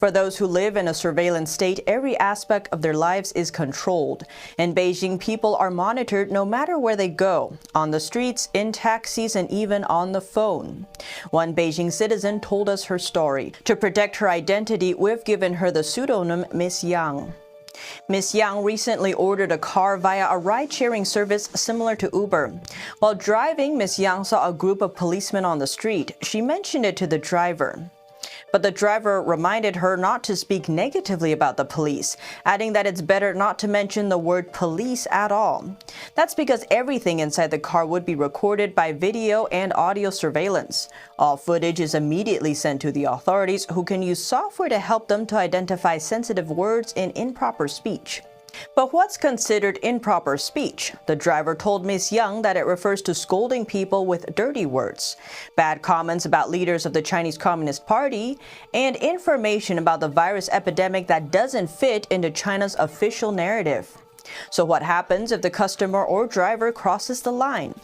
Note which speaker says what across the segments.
Speaker 1: For those who live in a surveillance state, every aspect of their lives is controlled. In Beijing, people are monitored no matter where they go, on the streets, in taxis, and even on the phone. One Beijing citizen told us her story. To protect her identity, we've given her the pseudonym Miss Yang. Miss Yang recently ordered a car via a ride-sharing service similar to Uber. While driving, Miss Yang saw a group of policemen on the street. She mentioned it to the driver. But the driver reminded her not to speak negatively about the police, adding that it's better not to mention the word police at all. That's because everything inside the car would be recorded by video and audio surveillance. All footage is immediately sent to the authorities, who can use software to help them to identify sensitive words and improper speech. But what's considered improper speech? The driver told Miss Yang that it refers to scolding people with dirty words, bad comments about leaders of the Chinese Communist Party, and information about the virus epidemic that doesn't fit into China's official narrative. So what happens if the customer or driver crosses the line?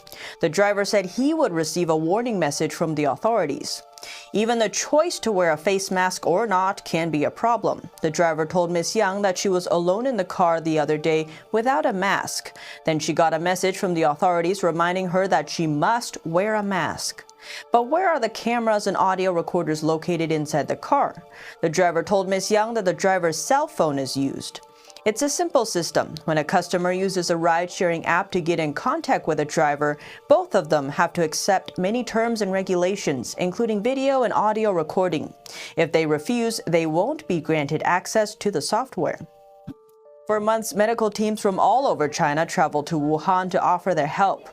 Speaker 1: The driver said he would receive a warning message from the authorities. Even the choice to wear a face mask or not can be a problem. The driver told Miss Yang that she was alone in the car the other day without a mask. Then she got a message from the authorities reminding her that she must wear a mask. But where are the cameras and audio recorders located inside the car? The driver told Miss Yang that the driver's cell phone is used. It's a simple system. When a customer uses a ride-sharing app to get in contact with a driver, both of them have to accept many terms and regulations, including video and audio recording. If they refuse, they won't be granted access to the software. For months, medical teams from all over China traveled to Wuhan to offer their help.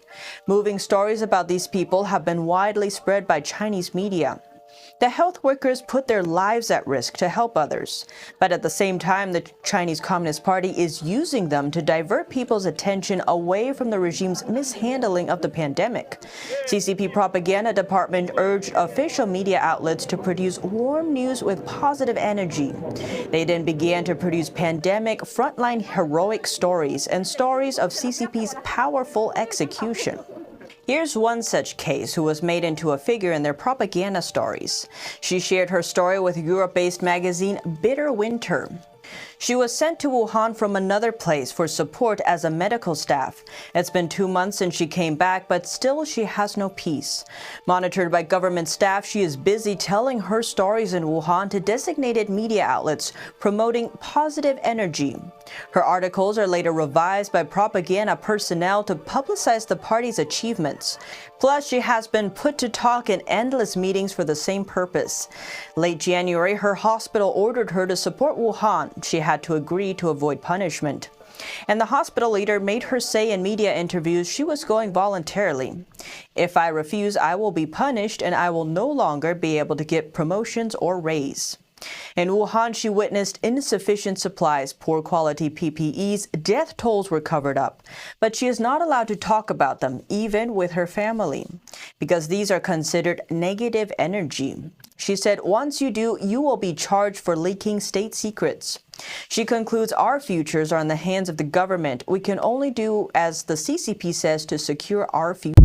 Speaker 1: Moving stories about these people have been widely spread by Chinese media. The health workers put their lives at risk to help others. But at the same time, the Chinese Communist Party is using them to divert people's attention away from the regime's mishandling of the pandemic. CCP Propaganda Department urged official media outlets to produce warm news with positive energy. They then began to produce pandemic frontline heroic stories and stories of CCP's powerful execution. Here's one such case who was made into a figure in their propaganda stories. She shared her story with Europe-based magazine Bitter Winter. She was sent to Wuhan from another place for support as a medical staff. It's been 2 months since she came back, but still she has no peace. Monitored by government staff, she is busy telling her stories in Wuhan to designated media outlets, promoting positive energy. Her articles are later revised by propaganda personnel to publicize the party's achievements. Plus, she has been put to talk in endless meetings for the same purpose. Late January, her hospital ordered her to support Wuhan. She had to agree to avoid punishment. And the hospital leader made her say in media interviews she was going voluntarily. If I refuse, I will be punished and I will no longer be able to get promotions or raise. In Wuhan, she witnessed insufficient supplies, poor quality PPEs, death tolls were covered up. But she is not allowed to talk about them, even with her family, because these are considered negative energy. She said, once you do, you will be charged for leaking state secrets. She concludes, our futures are in the hands of the government. We can only do as the CCP says to secure our future.